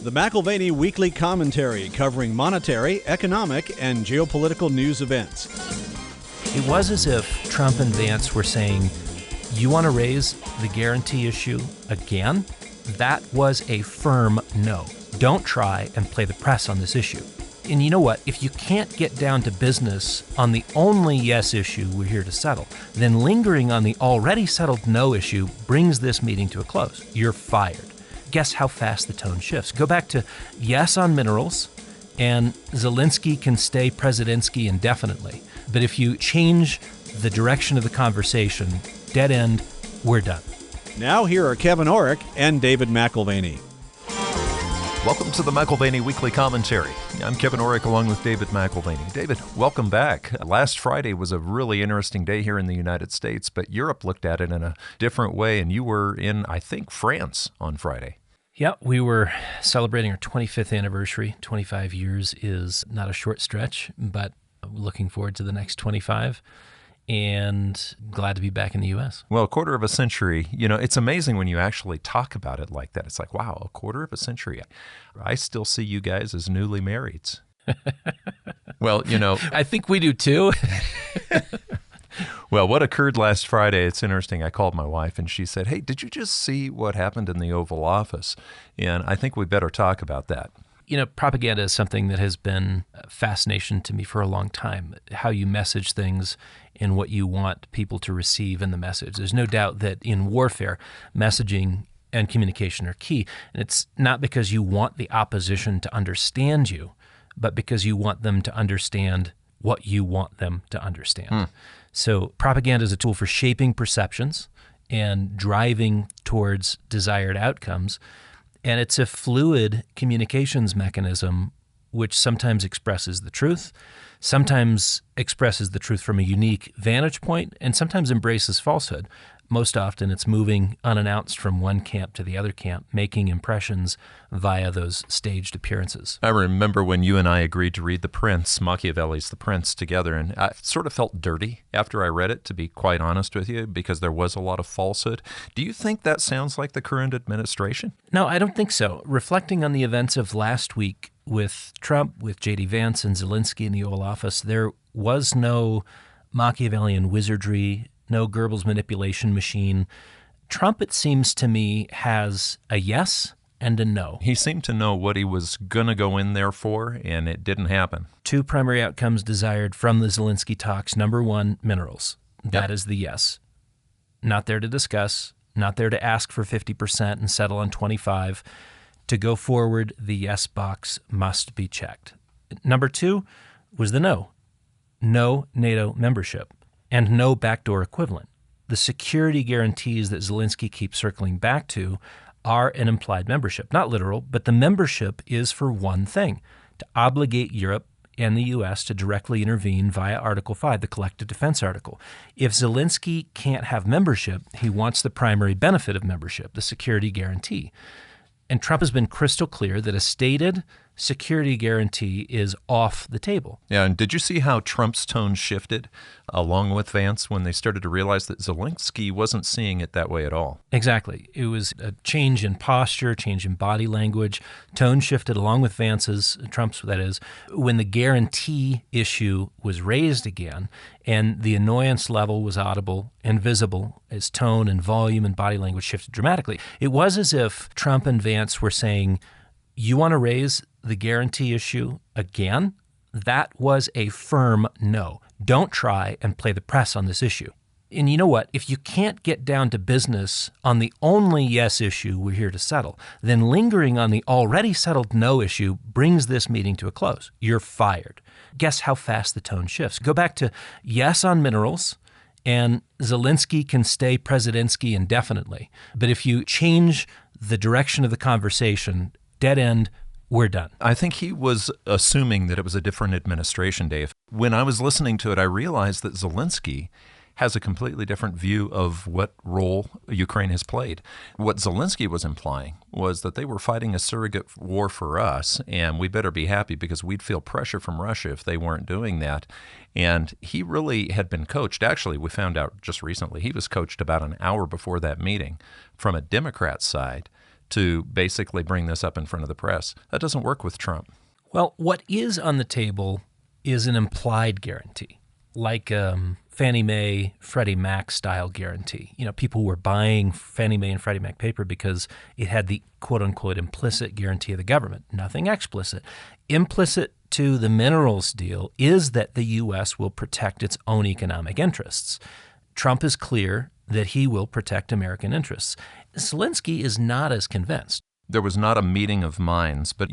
The McAlvany Weekly Commentary, covering monetary, economic, and geopolitical news events. It was as if Trump and Vance were saying, you want to raise the guarantee issue again? That was a firm no. Don't try and play the press on this issue. And you know what? If you can't get down to business on the only yes issue we're here to settle, then lingering on the already settled no issue brings this meeting to a close. You're fired. Guess how fast the tone shifts. Go back to yes on minerals, and Zelensky can stay Presidensky indefinitely. But if you change the direction of the conversation, dead end, we're done. Now here are Kevin Orrick and David McAlvany. Welcome to the McAlvany Weekly Commentary. I'm Kevin Orrick along with David McAlvany. David, welcome back. Last Friday was a really interesting day here in the United States, but Europe looked at it in a different way, and you were in, I think, France on Friday. Yeah, we were celebrating our 25th anniversary. 25 years is not a short stretch, but looking forward to the next 25. And glad to be back in the U.S. Well, a quarter of a century, it's amazing when you actually talk about it like that. It's like, wow, a quarter of a century. I still see you guys as newly marrieds. Well, I think we do too. Well, what occurred last Friday, it's interesting. I called my wife and she said, hey, did you just see what happened in the Oval Office? And I think we better talk about that. Propaganda is something that has been a fascination to me for a long time, how you message things and what you want people to receive in the message. There's no doubt that in warfare, messaging and communication are key. And it's not because you want the opposition to understand you, but because you want them to understand what you want them to understand. So propaganda is a tool for shaping perceptions and driving towards desired outcomes. And it's a fluid communications mechanism which sometimes expresses the truth, sometimes expresses the truth from a unique vantage point, and sometimes embraces falsehood. Most often it's moving unannounced from one camp to the other camp, making impressions via those staged appearances. I remember when you and I agreed to read The Prince, Machiavelli's The Prince, together, and I sort of felt dirty after I read it, to be quite honest with you, because there was a lot of falsehood. Do you think that sounds like the current administration? No, I don't think so. Reflecting on the events of last week with Trump, with J.D. Vance and Zelensky in the Oval Office, there was no Machiavellian wizardry, no Goebbels manipulation machine. Trump, it seems to me, has a yes and a no. He seemed to know what he was going to go in there for, and it didn't happen. Two primary outcomes desired from the Zelensky talks. Number one, minerals. That is the yes. Not there to discuss, not there to ask for 50% and settle on 25%. To go forward, the yes box must be checked. Number two was the no. No NATO membership. And no backdoor equivalent. The security guarantees that Zelensky keeps circling back to are an implied membership. Not literal, but the membership is for one thing, to obligate Europe and the U.S. to directly intervene via Article 5, the collective defense article. If Zelensky can't have membership, he wants the primary benefit of membership, the security guarantee. And Trump has been crystal clear that a stated security guarantee is off the table. Yeah, and did you see how Trump's tone shifted along with Vance when they started to realize that Zelensky wasn't seeing it that way at all? Exactly. It was a change in posture, change in body language. Tone shifted along with Vance's, Trump's that is, when the guarantee issue was raised again and the annoyance level was audible and visible as tone and volume and body language shifted dramatically. It was as if Trump and Vance were saying, you want to raise the guarantee issue again? That was a firm no. Don't try and play the press on this issue. And you know what? If you can't get down to business on the only yes issue we're here to settle, then lingering on the already settled no issue brings this meeting to a close. You're fired. Guess how fast the tone shifts. Go back to yes on minerals, and Zelensky can stay Presidensky indefinitely. But if you change the direction of the conversation, dead end, we're done. I think he was assuming that it was a different administration, Dave. When I was listening to it, I realized that Zelensky has a completely different view of what role Ukraine has played. What Zelensky was implying was that they were fighting a surrogate war for us, and we better be happy because we'd feel pressure from Russia if they weren't doing that. And he really had been coached. Actually, we found out just recently, he was coached about an hour before that meeting from a Democrat side to basically bring this up in front of the press. That doesn't work with Trump. Well, what is on the table is an implied guarantee, like Fannie Mae, Freddie Mac style guarantee. People were buying Fannie Mae and Freddie Mac paper because it had the quote-unquote implicit guarantee of the government, nothing explicit. Implicit to the minerals deal is that the U.S. will protect its own economic interests. Trump is clear that he will protect American interests. Zelensky is not as convinced. There was not a meeting of minds, but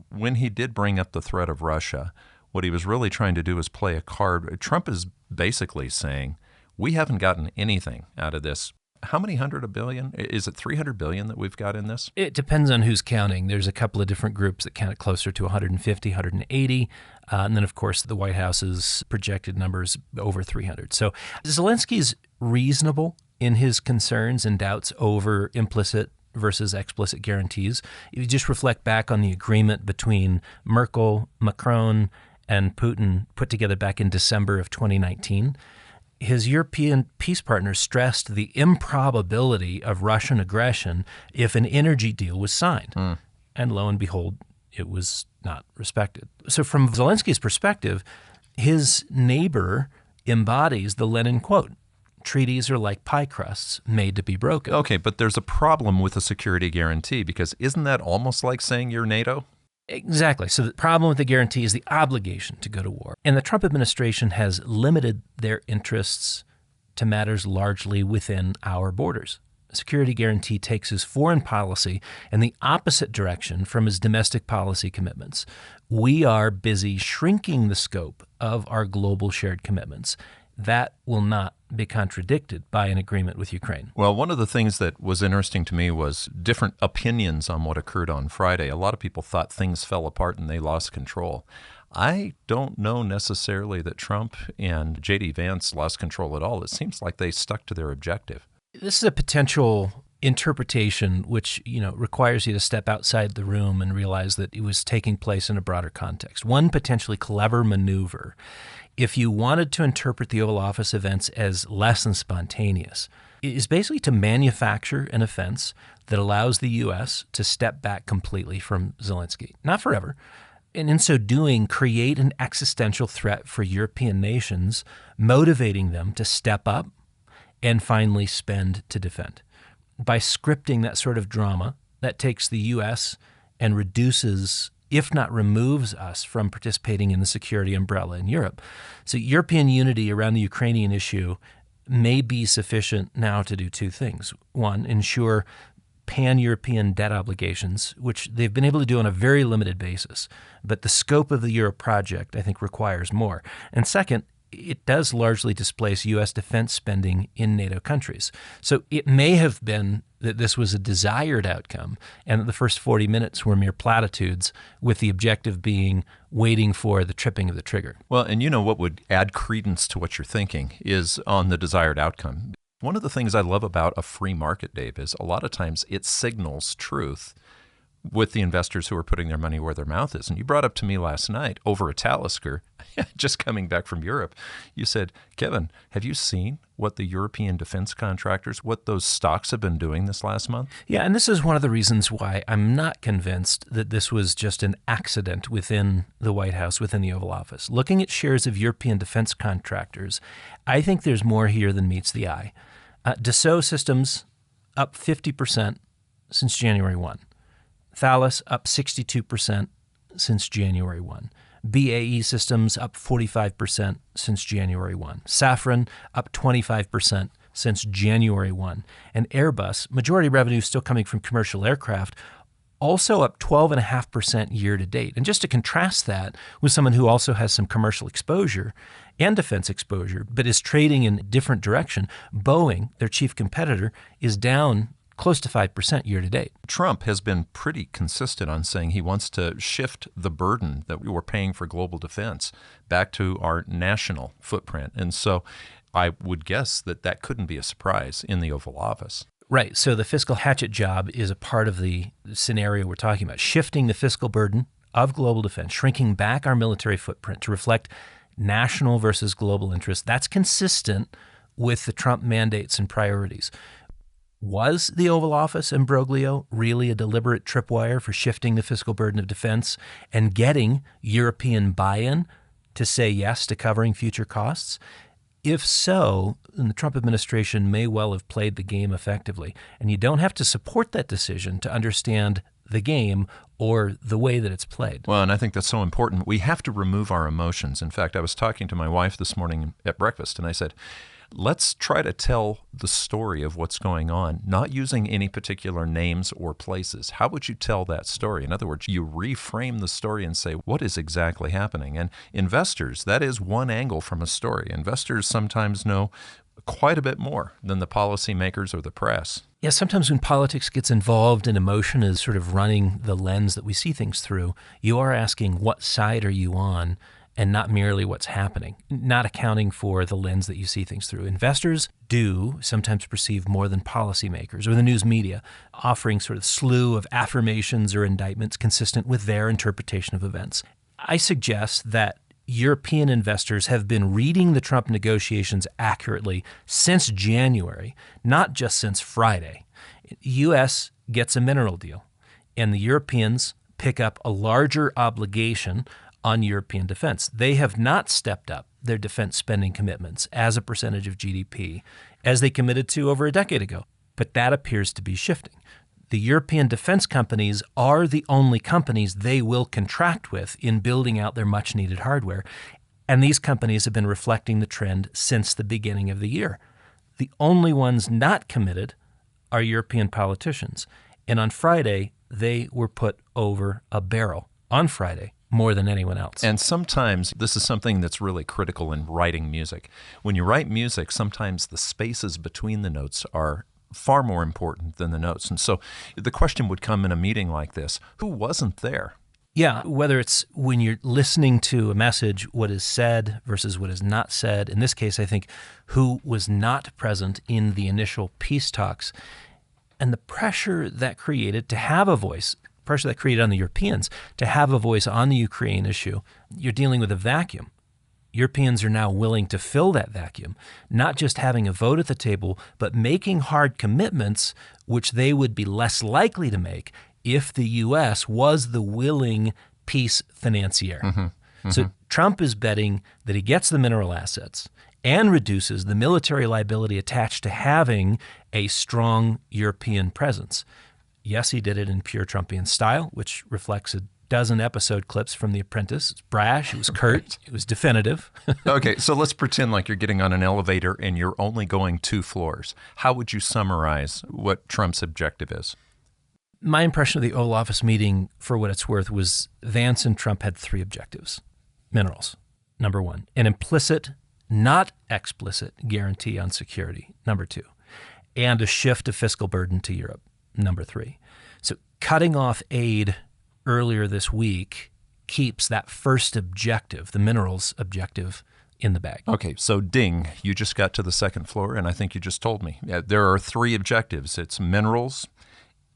when he did bring up the threat of Russia, what he was really trying to do is play a card. Trump is basically saying, we haven't gotten anything out of this. How many $100 billion? Is it $300 billion that we've got in this? It depends on who's counting. There's a couple of different groups that count it closer to 150, 180. And then, of course, the White House's projected numbers over 300. So Zelensky's reasonable in his concerns and doubts over implicit versus explicit guarantees. If you just reflect back on the agreement between Merkel, Macron, and Putin put together back in December of 2019, his European peace partners stressed the improbability of Russian aggression if an energy deal was signed. And lo and behold, it was not respected. So from Zelensky's perspective, his neighbor embodies the Lenin quote, treaties are like pie crusts made to be broken. Okay, but there's a problem with a security guarantee, because isn't that almost like saying you're NATO? Exactly. So the problem with the guarantee is the obligation to go to war. And the Trump administration has limited their interests to matters largely within our borders. A security guarantee takes his foreign policy in the opposite direction from his domestic policy commitments. We are busy shrinking the scope of our global shared commitments. That will not be contradicted by an agreement with Ukraine. Well, one of the things that was interesting to me was different opinions on what occurred on Friday. A lot of people thought things fell apart and they lost control. I don't know necessarily that Trump and J.D. Vance lost control at all. It seems like they stuck to their objective. This is a potential interpretation which, requires you to step outside the room and realize that it was taking place in a broader context. One potentially clever maneuver, if you wanted to interpret the Oval Office events as less than spontaneous, is basically to manufacture an offense that allows the U.S. to step back completely from Zelensky. Not forever. And in so doing, create an existential threat for European nations, motivating them to step up and finally spend to defend. By scripting that sort of drama, that takes the U.S. and reduces, if not removes us from participating in the security umbrella in Europe. So European unity around the Ukrainian issue may be sufficient now to do two things. One, ensure pan-European debt obligations, which they've been able to do on a very limited basis. But the scope of the Euro project, I think, requires more. And second, it does largely displace U.S. defense spending in NATO countries. So it may have been that this was a desired outcome and that the first 40 minutes were mere platitudes, with the objective being waiting for the tripping of the trigger. Well, and what would add credence to what you're thinking is on the desired outcome. One of the things I love about a free market, Dave, is a lot of times it signals truth with the investors who are putting their money where their mouth is. And you brought up to me last night over a Talisker, just coming back from Europe, you said, Kevin, have you seen what the European defense contractors, what those stocks have been doing this last month? Yeah, and this is one of the reasons why I'm not convinced that this was just an accident within the White House, within the Oval Office. Looking at shares of European defense contractors, I think there's more here than meets the eye. Dassault Systems up 50% since January 1. Thales up 62% since January 1. BAE Systems up 45% since January 1. Safran up 25% since January 1. And Airbus, majority revenue still coming from commercial aircraft, also up 12.5% year to date. And just to contrast that with someone who also has some commercial exposure and defense exposure, but is trading in a different direction, Boeing, their chief competitor, is down close to 5% year to date. Trump has been pretty consistent on saying he wants to shift the burden that we were paying for global defense back to our national footprint. And so I would guess that that couldn't be a surprise in the Oval Office. Right. So the fiscal hatchet job is a part of the scenario we're talking about, shifting the fiscal burden of global defense, shrinking back our military footprint to reflect national versus global interests. That's consistent with the Trump mandates and priorities. Was the Oval Office imbroglio really a deliberate tripwire for shifting the fiscal burden of defense and getting European buy-in to say yes to covering future costs? If so, then the Trump administration may well have played the game effectively. And you don't have to support that decision to understand the game or the way that it's played. Well, and I think that's so important. We have to remove our emotions. In fact, I was talking to my wife this morning at breakfast, and I said, let's try to tell the story of what's going on, not using any particular names or places. How would you tell that story? In other words, you reframe the story and say, what is exactly happening? And investors, that is one angle from a story. Investors sometimes know quite a bit more than the policymakers or the press. Yeah, sometimes when politics gets involved and emotion is sort of running the lens that we see things through, you are asking, what side are you on? And not merely what's happening, not accounting for the lens that you see things through. Investors do sometimes perceive more than policymakers or the news media, offering sort of slew of affirmations or indictments consistent with their interpretation of events. I suggest that European investors have been reading the Trump negotiations accurately since January, not just since Friday. The U.S. gets a mineral deal, and the Europeans pick up a larger obligation on European defense. They have not stepped up their defense spending commitments as a percentage of GDP as they committed to over a decade ago. But that appears to be shifting. The European defense companies are the only companies they will contract with in building out their much-needed hardware. And these companies have been reflecting the trend since the beginning of the year. The only ones not committed are European politicians. And on Friday, they were put over a barrel. On Friday, more than anyone else. And sometimes this is something that's really critical in writing music. When you write music, sometimes the spaces between the notes are far more important than the notes. And so the question would come in a meeting like this, who wasn't there? Yeah, whether it's when you're listening to a message, what is said versus what is not said. In this case, I think who was not present in the initial peace talks and the pressure that created to have a voice, pressure that created on the Europeans to have a voice on the Ukraine issue. You're dealing with a vacuum. Europeans are now willing to fill that vacuum, not just having a vote at the table, but making hard commitments which they would be less likely to make if the U.S. was the willing peace financier. So Trump is betting that he gets the mineral assets and reduces the military liability attached to having a strong European presence. Yes, he did it in pure Trumpian style, which reflects a dozen episode clips from The Apprentice. It's brash, it was curt, it was definitive. Okay, so let's pretend like you're getting on an elevator and you're only going 2 floors. How would you summarize what Trump's objective is? My impression of the Oval Office meeting, for what it's worth, was Vance and Trump had 3 objectives. Minerals, number 1. An implicit, not explicit guarantee on security, number 2. And a shift of fiscal burden to Europe, number 3. So cutting off aid earlier this week keeps that first objective, the minerals objective, in the bag. Okay, so ding, you just got to the 2nd floor, and I think you just told me. There are 3 objectives. It's minerals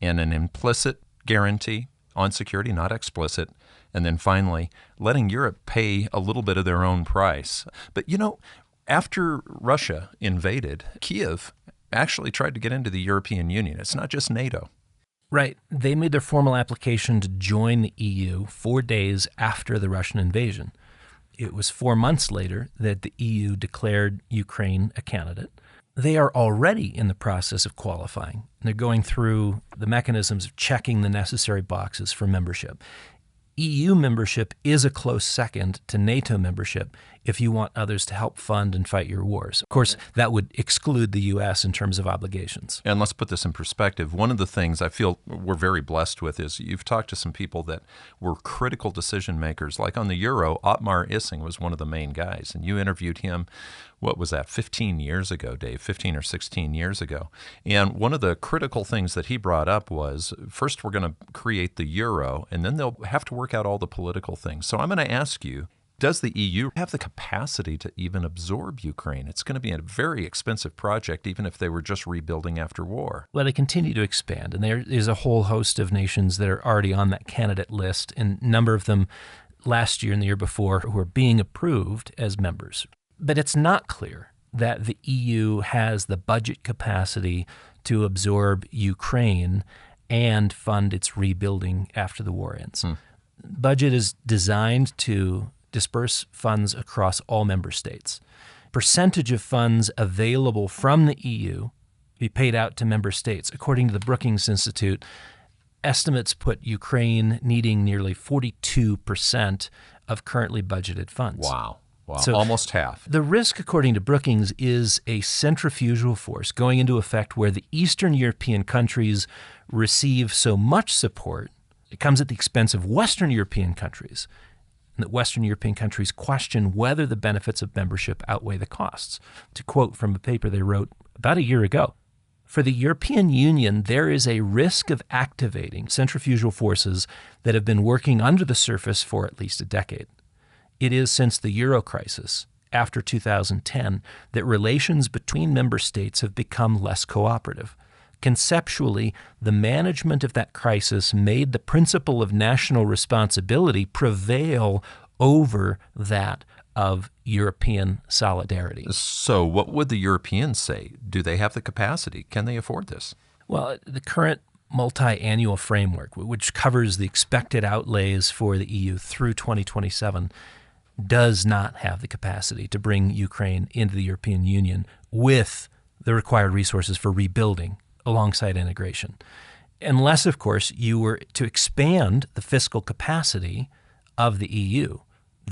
and an implicit guarantee on security, not explicit, and then finally letting Europe pay a little bit of their own price. But you know, after Russia invaded, Kiev actually tried to get into the European Union. It's not just NATO. Right. They made their formal application to join the EU 4 days after the Russian invasion. It was 4 months later that the EU declared Ukraine a candidate. They are already in the process of qualifying. They're going through the mechanisms of checking the necessary boxes for membership. EU membership is a close second to NATO membership if you want others to help fund and fight your wars. Of course, that would exclude the U.S. in terms of obligations. And let's put this in perspective. One of the things I feel we're very blessed with is you've talked to some people that were critical decision makers. Like on the euro, Otmar Issing was one of the main guys, and you interviewed him, what was that, 15 years ago, Dave, 15 or 16 years ago. And one of the critical things that he brought up was, first we're going to create the euro, and then they'll have to work out all the political things. So I'm going to ask you, does the EU have the capacity to even absorb Ukraine? It's going to be a very expensive project, even if they were just rebuilding after war. Well, they continue to expand, and there is a whole host of nations that are already on that candidate list, and a number of them last year and the year before who are being approved as members. But it's not clear that the EU has the budget capacity to absorb Ukraine and fund its rebuilding after the war ends. Budget is designed to disperse funds across all member states. Percentage of funds available from the EU be paid out to member states. According to the Brookings Institute, estimates put Ukraine needing nearly 42% of currently budgeted funds. Wow. So almost half. The risk, according to Brookings, is a centrifugal force going into effect where the Eastern European countries receive so much support, it comes at the expense of Western European countries, and that Western European countries question whether the benefits of membership outweigh the costs. To quote from a paper they wrote about a year ago, for the European Union, there is a risk of activating centrifugal forces that have been working under the surface for at least a decade. It is since the Euro crisis, after 2010, that relations between member states have become less cooperative. Conceptually, the management of that crisis made the principle of national responsibility prevail over that of European solidarity. So what would the Europeans say? Do they have the capacity? Can they afford this? Well, the current multi-annual framework, which covers the expected outlays for the EU through 2027, does not have the capacity to bring Ukraine into the European Union with the required resources for rebuilding alongside integration. Unless, of course, you were to expand the fiscal capacity of the EU,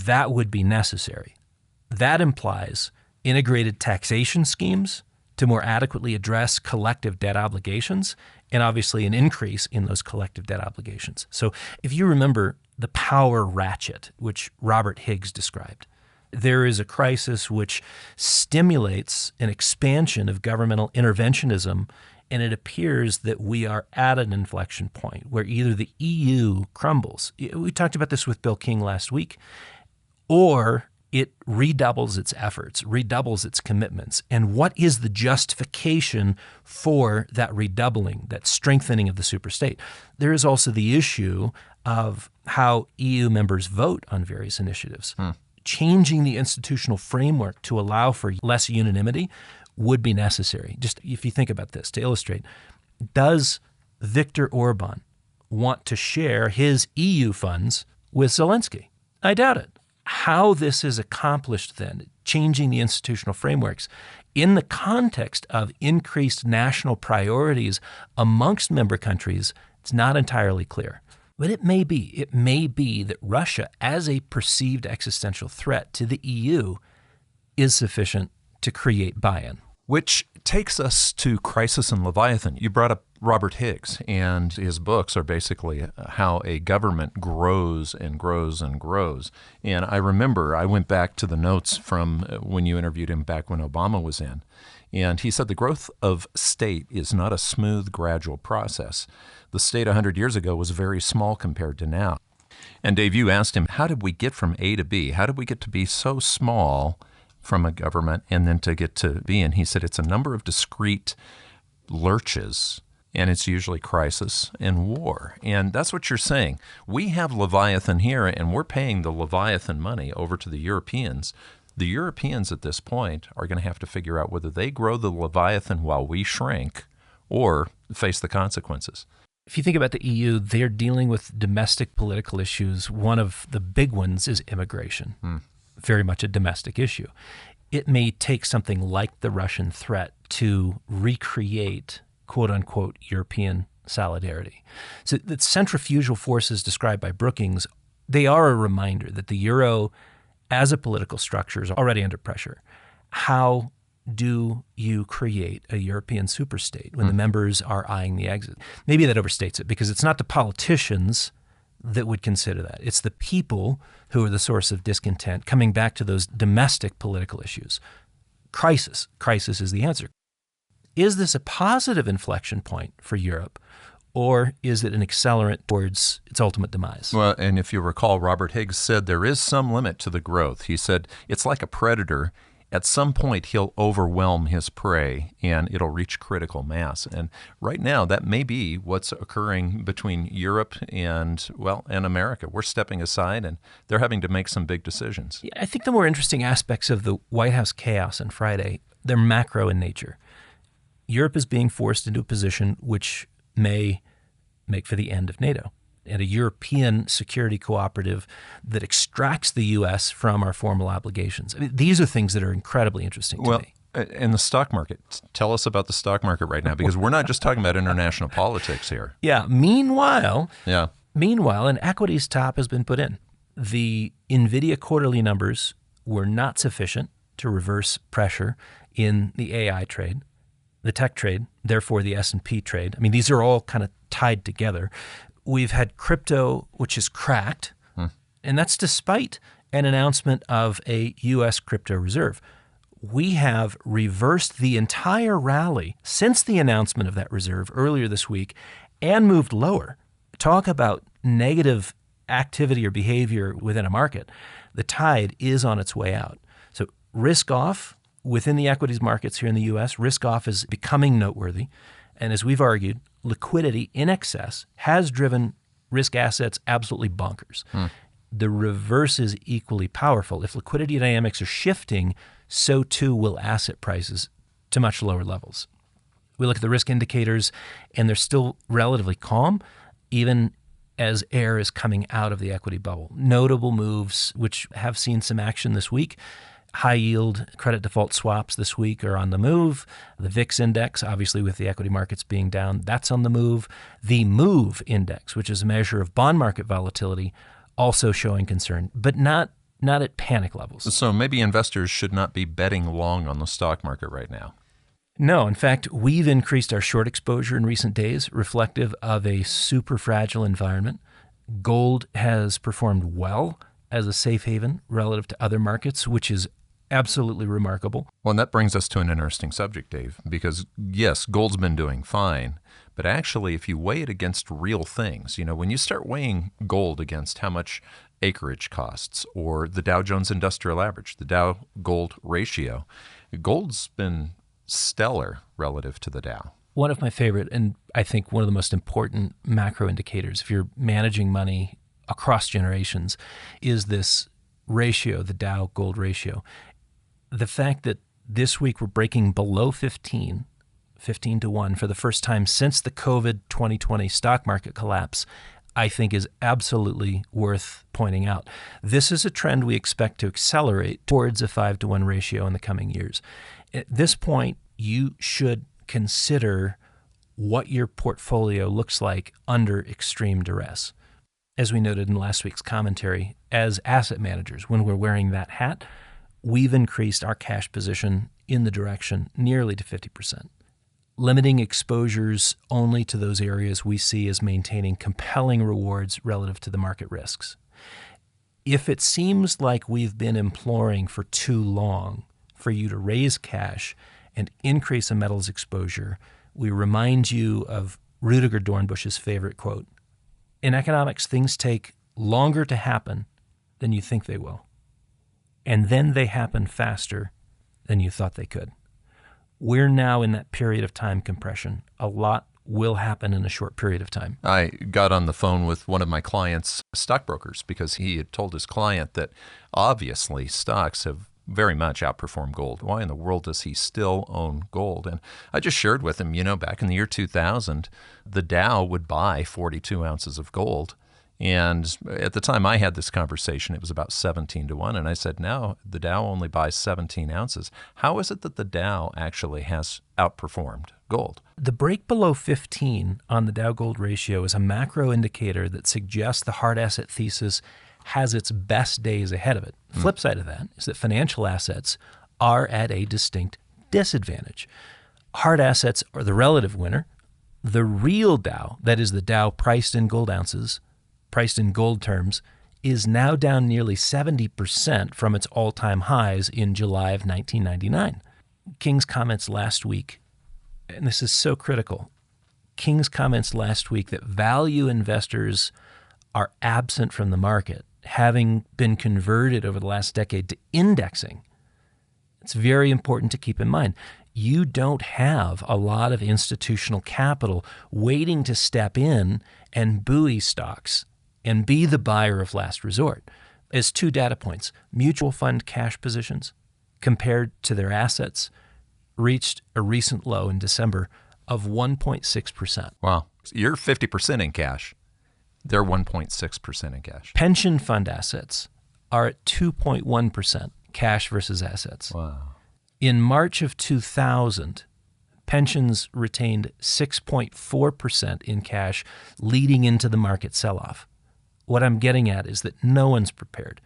that would be necessary. That implies integrated taxation schemes to more adequately address collective debt obligations, and obviously an increase in those collective debt obligations. So if you remember the power ratchet, which Robert Higgs described, there is a crisis which stimulates an expansion of governmental interventionism, and it appears that we are at an inflection point where either the EU crumbles. We talked about this with Bill King last week, or it redoubles its efforts, redoubles its commitments. And what is the justification for that redoubling, that strengthening of the superstate? There is also the issue of how EU members vote on various initiatives. Changing the institutional framework to allow for less unanimity would be necessary. Just if you think about this, to illustrate, does Viktor Orban want to share his EU funds with Zelensky? I doubt it. How this is accomplished then, changing the institutional frameworks in the context of increased national priorities amongst member countries, it's not entirely clear. But it may be that Russia, as a perceived existential threat to the EU, is sufficient to create buy-in. Which takes us to Crisis and Leviathan. You brought up Robert Higgs, and his books are basically how a government grows and grows and grows. And I remember I went back to the notes from when you interviewed him back when Obama was in, and he said the growth of state is not a smooth, gradual process. The state 100 years ago was very small compared to now. And Dave, you asked him, how did we get from A to B? How did we get to be so small from a government and then to get to B? And he said it's a number of discrete lurches, and it's usually crisis and war. And that's what you're saying. We have Leviathan here, and we're paying the Leviathan money over to the Europeans. The Europeans at this point are going to have to figure out whether they grow the Leviathan while we shrink or face the consequences. If you think about the EU, they're dealing with domestic political issues. One of the big ones is immigration. Very much a domestic issue. It may take something like the Russian threat to recreate, quote unquote, European solidarity. So the centrifugal forces described by Brookings, they are a reminder that the euro as a political structure is already under pressure. How do you create a European superstate when the members are eyeing the exit? Maybe that overstates it, because it's not the politicians that would consider that. It's the people who are the source of discontent, coming back to those domestic political issues. Crisis is the answer. Is this a positive inflection point for Europe, or is it an accelerant towards its ultimate demise? Well, and if you recall, Robert Higgs said there is some limit to the growth. He said it's like a predator. At some point, he'll overwhelm his prey, and it'll reach critical mass. And right now, that may be what's occurring between Europe and America. We're stepping aside, and they're having to make some big decisions. Yeah, I think the more interesting aspects of the White House chaos on Friday, they're macro in nature. Europe is being forced into a position which may make for the end of NATO and a European security cooperative that extracts the U.S. from our formal obligations. I mean, these are things that are incredibly interesting to me. And the stock market. Tell us about the stock market right now, because we're not just talking about international politics here. Yeah. Meanwhile, an equities top has been put in. The NVIDIA quarterly numbers were not sufficient to reverse pressure in the AI trade, the tech trade, therefore the S&P trade. I mean, these are all kind of tied together. We've had crypto, which has cracked, and that's despite an announcement of a U.S. crypto reserve. We have reversed the entire rally since the announcement of that reserve earlier this week and moved lower. Talk about negative activity or behavior within a market. The tide is on its way out. So risk off within the equities markets here in the U.S., risk off is becoming noteworthy. And as we've argued, liquidity in excess has driven risk assets absolutely bonkers. The reverse is equally powerful. If liquidity dynamics are shifting, so too will asset prices to much lower levels. We look at the risk indicators, and they're still relatively calm, even as air is coming out of the equity bubble. Notable moves, which have seen some action this week. High yield credit default swaps this week are on the move. The VIX index, obviously with the equity markets being down, that's on the move. The MOVE index, which is a measure of bond market volatility, also showing concern, but not at panic levels. So maybe investors should not be betting long on the stock market right now. No, in fact, we've increased our short exposure in recent days, reflective of a super fragile environment. Gold has performed well as a safe haven relative to other markets, which is absolutely remarkable. Well, and that brings us to an interesting subject, Dave, because yes, gold's been doing fine, but actually if you weigh it against real things, when you start weighing gold against how much acreage costs or the Dow Jones Industrial Average, the Dow Gold ratio, gold's been stellar relative to the Dow. One of my favorite, and I think one of the most important macro indicators, if you're managing money across generations, is this ratio, the Dow Gold ratio. The fact that this week we're breaking below 15 to 1 for the first time since the COVID 2020 stock market collapse, I think is absolutely worth pointing out. This is a trend we expect to accelerate towards a 5 to 1 ratio in the coming years. At this point, you should consider what your portfolio looks like under extreme duress. As we noted in last week's commentary, as asset managers, when we're wearing that hat, we've increased our cash position in the direction nearly to 50%. Limiting exposures only to those areas we see as maintaining compelling rewards relative to the market risks. If it seems like we've been imploring for too long for you to raise cash and increase a metals exposure, we remind you of Rudiger Dornbusch's favorite quote: "In economics, things take longer to happen than you think they will, and then they happen faster than you thought they could." We're now in that period of time compression. A lot will happen in a short period of time. I got on the phone with one of my clients' stockbrokers because he had told his client that obviously stocks have very much outperformed gold. Why in the world does he still own gold? And I just shared with him, back in the year 2000, the Dow would buy 42 ounces of gold. And at the time I had this conversation, it was about 17 to 1. And I said, now the Dow only buys 17 ounces. How is it that the Dow actually has outperformed gold? The break below 15 on the Dow Gold ratio is a macro indicator that suggests the hard asset thesis has its best days ahead of it. The flip side of that is that financial assets are at a distinct disadvantage. Hard assets are the relative winner. The real Dow, that is the Dow priced in gold ounces, priced in gold terms, is now down nearly 70% from its all-time highs in July of 1999. King's comments last week, and this is so critical, King's comments last week that value investors are absent from the market, having been converted over the last decade to indexing. It's very important to keep in mind. You don't have a lot of institutional capital waiting to step in and buoy stocks and be the buyer of last resort. As two data points, mutual fund cash positions compared to their assets reached a recent low in December of 1.6%. Wow. You're 50% in cash. They're 1.6% in cash. Pension fund assets are at 2.1% cash versus assets. Wow. In March of 2000, pensions retained 6.4% in cash leading into the market sell-off. What I'm getting at is that no one's prepared.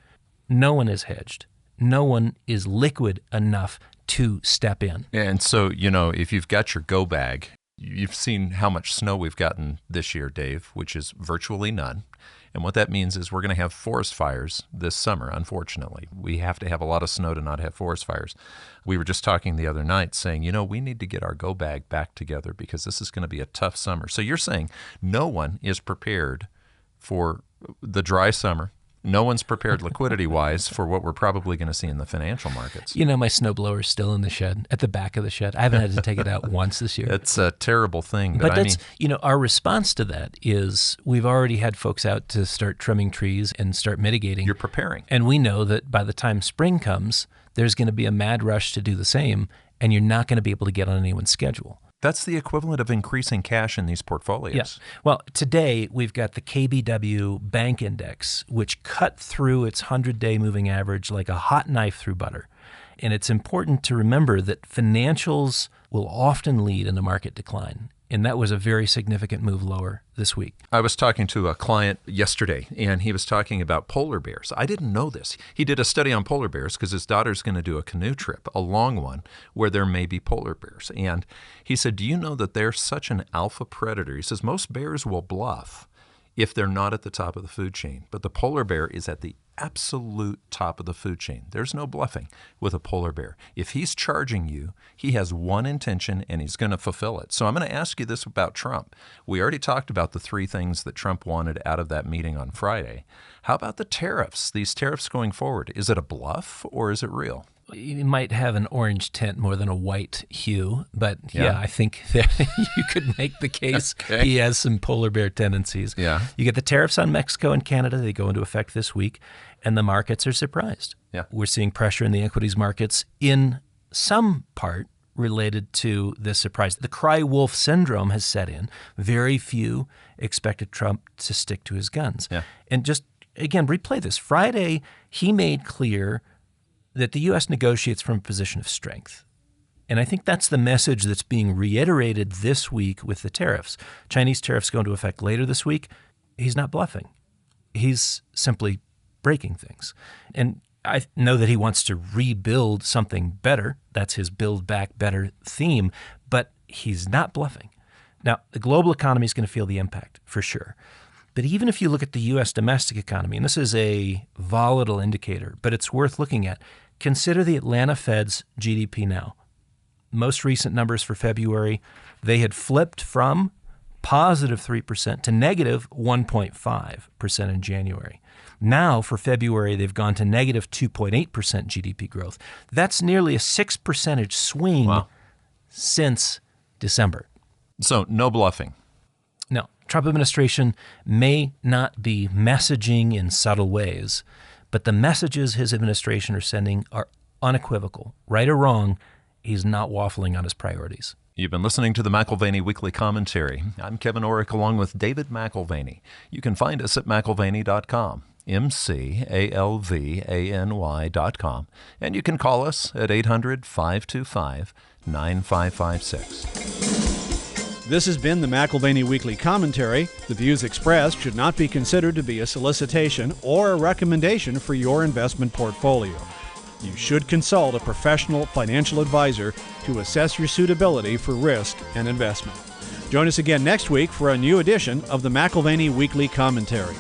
No one is hedged. No one is liquid enough to step in. And so, if you've got your go bag, you've seen how much snow we've gotten this year, Dave, which is virtually none. And what that means is we're going to have forest fires this summer, unfortunately. We have to have a lot of snow to not have forest fires. We were just talking the other night saying, we need to get our go bag back together because this is going to be a tough summer. So you're saying no one is prepared for the dry summer. No one's prepared liquidity-wise for what we're probably going to see in the financial markets. My snowblower's still in the shed, at the back of the shed. I haven't had to take it out once this year. It's a terrible thing. But that's, our response to that is we've already had folks out to start trimming trees and start mitigating. You're preparing. And we know that by the time spring comes, there's going to be a mad rush to do the same, and you're not going to be able to get on anyone's schedule. That's the equivalent of increasing cash in these portfolios. Yeah. Well, today we've got the KBW Bank Index, which cut through its 100-day moving average like a hot knife through butter. And it's important to remember that financials will often lead in a market decline. And that was a very significant move lower this week. I was talking to a client yesterday, and he was talking about polar bears. I didn't know this. He did a study on polar bears because his daughter's going to do a canoe trip, a long one, where there may be polar bears. And he said, do you know that they're such an alpha predator? He says most bears will bluff if they're not at the top of the food chain. But the polar bear is at the absolute top of the food chain. There's no bluffing with a polar bear. If he's charging you, he has one intention and he's going to fulfill it. So I'm going to ask you this about Trump. We already talked about the three things that Trump wanted out of that meeting on Friday. How about the tariffs? These tariffs going forward, is it a bluff or is it real? It might have an orange tint more than a white hue, but yeah I think that you could make the case he has some polar bear tendencies. Yeah. You get the tariffs on Mexico and Canada. They go into effect this week, and the markets are surprised. Yeah. We're seeing pressure in the equities markets in some part related to this surprise. The cry wolf syndrome has set in. Very few expected Trump to stick to his guns. Yeah. And just, again, replay this. Friday, he made clear that the U.S. negotiates from a position of strength. And I think that's the message that's being reiterated this week with the tariffs. Chinese tariffs go into effect later this week. He's not bluffing. He's simply breaking things. And I know that he wants to rebuild something better. That's his Build Back Better theme. But he's not bluffing. Now, the global economy is going to feel the impact for sure. But even if you look at the U.S. domestic economy, and this is a volatile indicator, but it's worth looking at, consider the Atlanta Fed's GDP now. Most recent numbers for February, they had flipped from positive 3% to negative 1.5% in January. Now for February, they've gone to negative 2.8% GDP growth. That's nearly a 6 percentage swing since December. So no bluffing. No. Trump administration may not be messaging in subtle ways, but the messages his administration are sending are unequivocal. Right or wrong, he's not waffling on his priorities. You've been listening to the McAlvany Weekly Commentary. I'm Kevin Orrick along with David McAlvany. You can find us at McAlvany.com, McAlvany.com, and you can call us at 800-525-9556. This has been the McAlvany Weekly Commentary. The views expressed should not be considered to be a solicitation or a recommendation for your investment portfolio. You should consult a professional financial advisor to assess your suitability for risk and investment. Join us again next week for a new edition of the McAlvany Weekly Commentary.